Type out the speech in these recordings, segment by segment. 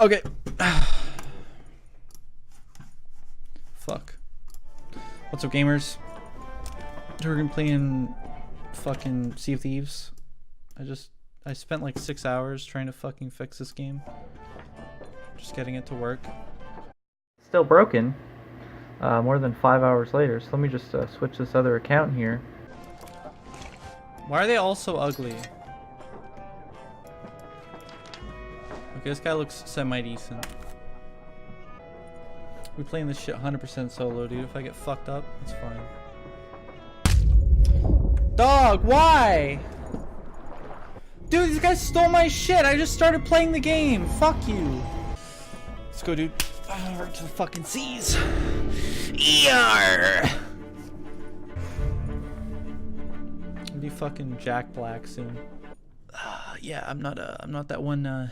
Okay. Fuck. What's up, gamers? We're gonna play in fucking Sea of Thieves. I spent like 6 hours trying to fucking fix this game. Just getting it to work. Still broken. More than 5 hours later. So let me just switch this other account here. Why are they all so ugly? Okay, this guy looks semi-decent. We playing this shit 100% solo, dude. If I get fucked up, it's fine. Dog, why? Dude, these guys stole my shit. I just started playing the game. Fuck you. Let's go, dude. Right to the fucking seas. ER. I'll be fucking Jack Black soon. Yeah, I'm not that one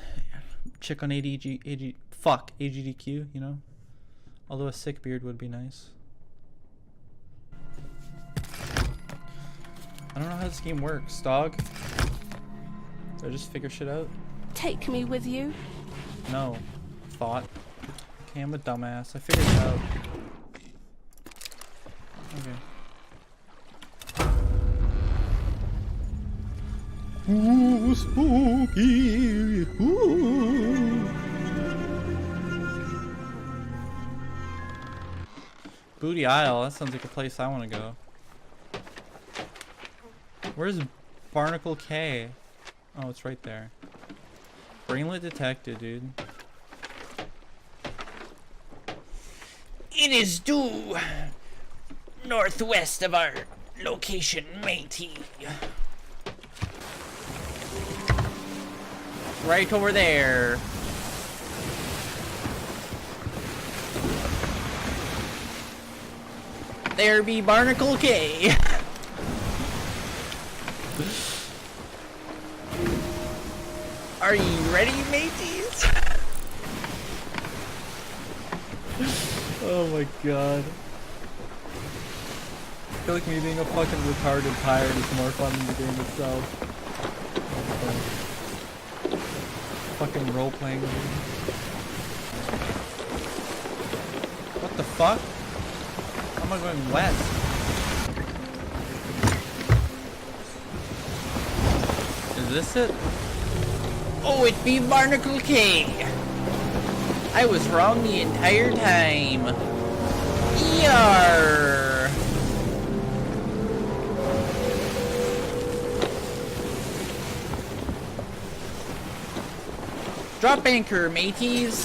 chick on AGDQ, you know? Although a sick beard would be nice. I don't know how this game works, dog. Did I just figure shit out? Take me with you? No. Thought. Okay, I'm a dumbass. I figured it out. Okay. Ooh, spooky. Ooh. Booty Isle. That sounds like a place I want to go. Where's Barnacle K? Oh, it's right there. Brainlet detected, dude. It is due northwest of our location, matey. Right over there. There be Barnacle K. Are you ready, mateys? Oh my god. I feel like me being a fucking retarded pirate is more fun than the game itself. Fucking role-playing. What the fuck? How am I going west? Is this it? Oh, it be Barnacle K. I was wrong the entire time. ER. Drop anchor, mateys.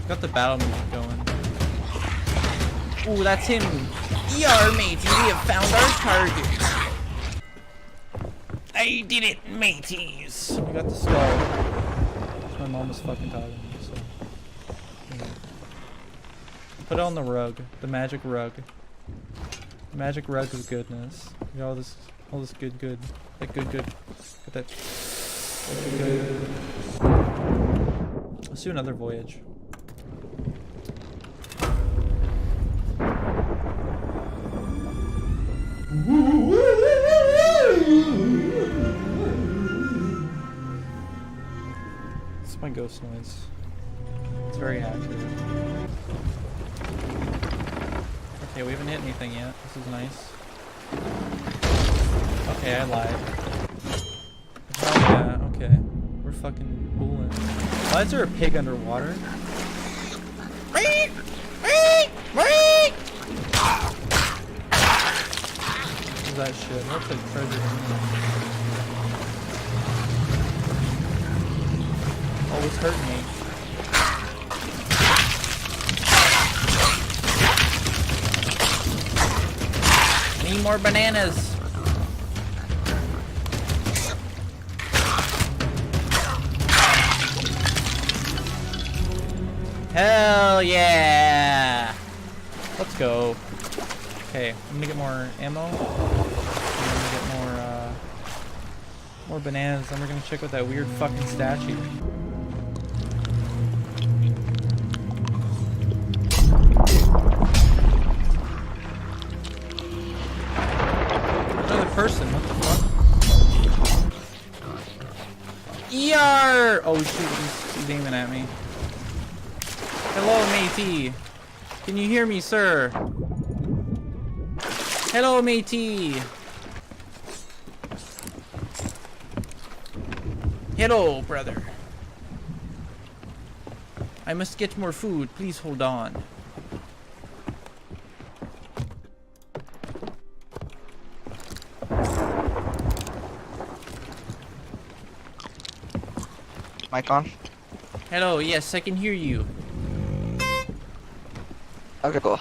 Got the battle music going. Ooh, that's him. ER, matey. We have found our target. I did it, mateys. We got the skull. My mom was fucking talking to me, so. Yeah. Put it on the rug. The magic rug. The magic rug of goodness. You got all this good. That good. Got that good. Let's do another voyage. It's my ghost noise. It's very accurate. Okay, we haven't hit anything yet. This is nice. Okay, I lied. Oh yeah, okay. We're fucking fooling. Why is there a pig underwater? What is that shit? That's like treasure. Oh, it's hurting me. Need more bananas. Hell yeah! Let's go. Okay, I'm gonna get more ammo. I'm gonna get more bananas, and we're gonna check out that weird fucking statue. Another person, what the fuck? ER! Oh shoot, he's aiming at me. Hello, matey. Can you hear me, sir? Hello, matey. Hello, brother. I must get more food. Please hold on. Mic on? Hello, yes, I can hear you. Okay, cool.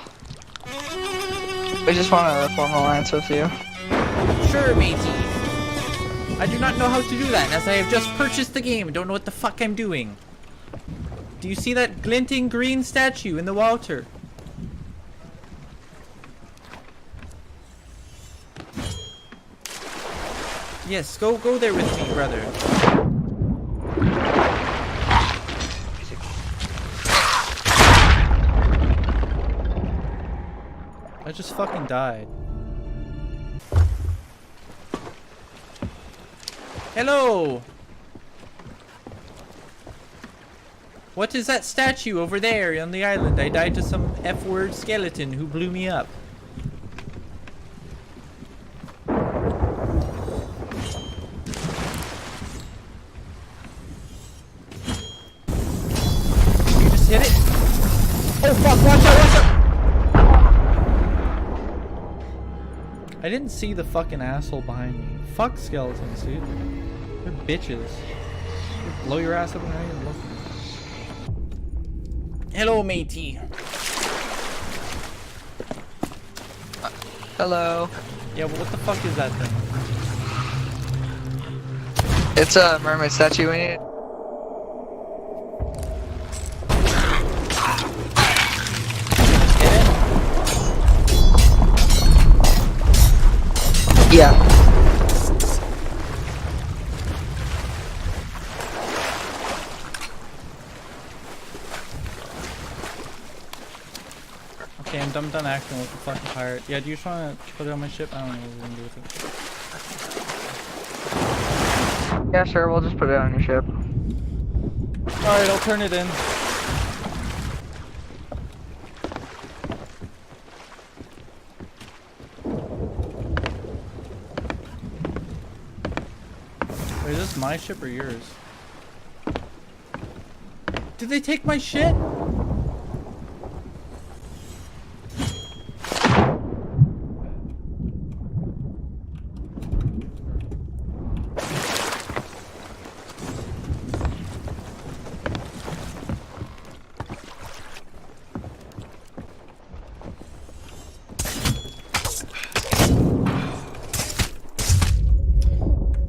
We just want to form an alliance with you. Sure, matey. I do not know how to do that, as I have just purchased the game and don't know what the fuck I'm doing. Do you see that glinting green statue in the water? Yes, go there with me, brother. I just fucking died. Hello! What is that statue over there on the island? I died to some F-word skeleton who blew me up. You just hit it? Oh fuck, watch out, watch out! I didn't see the fucking asshole behind me. Fuck skeletons, dude. They're bitches. They blow your ass up and not even look. Hello, matey. Hello. Yeah, but what the fuck is that thing? It's a mermaid statue we need. Yeah. Okay, I'm done acting like a fucking pirate. Yeah, do you just want to put it on my ship? I don't know what we're gonna do with it. Yeah, sure, we'll just put it on your ship. Alright, I'll turn it in. Wait, is this my ship or yours? Did they take my shit?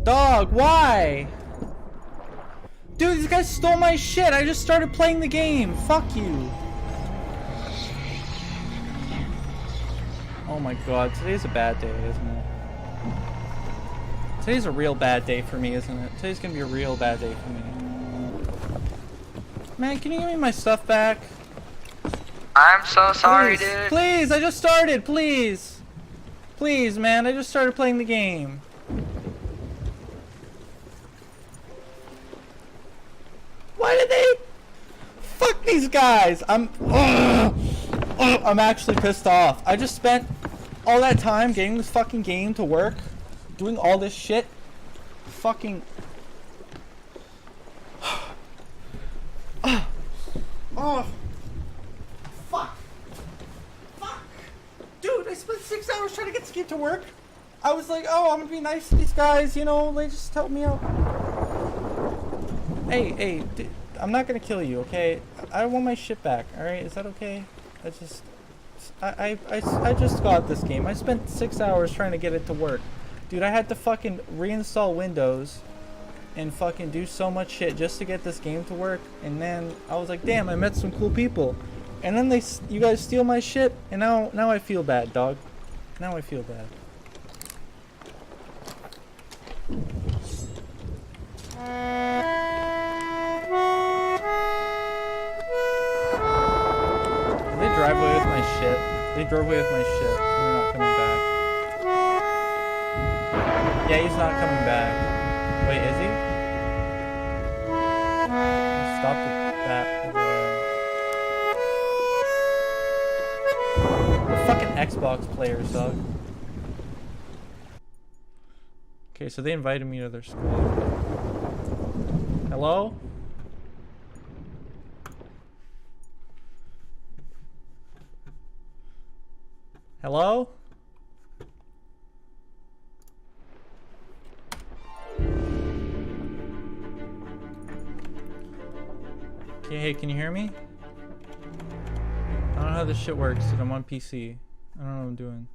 Dog, why? Dude, these guys stole my shit. I just started playing the game. Fuck you. Oh my god, today's a bad day, isn't it? Today's a real bad day for me, isn't it? Today's gonna be a real bad day for me. Man, can you give me my stuff back? I'm so sorry, Please, dude. please, I just started, please. Please, man, I just started playing the game. Why did they? Fuck these guys! I'm actually pissed off. I just spent all that time getting this fucking game to work, doing all this shit. Fucking. Oh. Fuck. Fuck. Dude, I spent 6 hours trying to get this game to work. I was like, oh, I'm gonna be nice to these guys, you know, they just help me out. Hey, I'm not gonna kill you, okay? I want my shit back, alright? Is that okay? I just got this game. I spent 6 hours trying to get it to work. Dude, I had to fucking reinstall Windows and fucking do so much shit just to get this game to work. And then I was like, damn, I met some cool people. And then you guys steal my shit, and now I feel bad, dog. Now I feel bad. They drive away with my shit. They drove away with my shit. They're not coming back. Yeah, he's not coming back. Wait, is he? stopped that over there. The fucking Xbox players, dog. Okay, so they invited me to their school. Hello? Hello? Okay, hey, can you hear me? I don't know how this shit works, dude. I'm on PC. I don't know what I'm doing.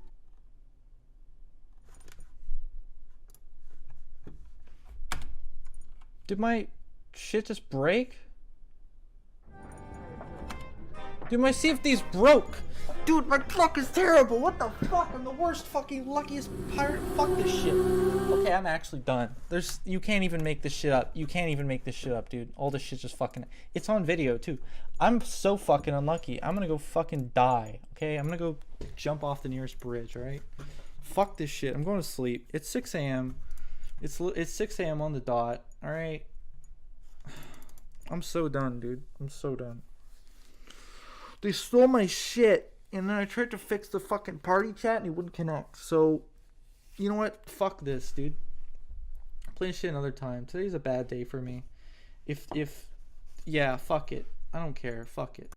Did my shit just break? Dude, my CFD's broke! Dude, my truck is terrible! What the fuck? I'm the worst fucking luckiest pirate. Fuck this shit. Okay, I'm actually done. You can't even make this shit up. You can't even make this shit up, dude. All this shit's just fucking... It's on video, too. I'm so fucking unlucky. I'm gonna go fucking die, okay? I'm gonna go jump off the nearest bridge, alright? Fuck this shit. I'm going to sleep. It's 6 a.m. It's 6 a.m. on the dot, alright? I'm so done, dude. I'm so done. They stole my shit, and then I tried to fix the fucking party chat, and it wouldn't connect. So, you know what? Fuck this, dude. Play shit another time. Today's a bad day for me. Yeah, fuck it. I don't care. Fuck it.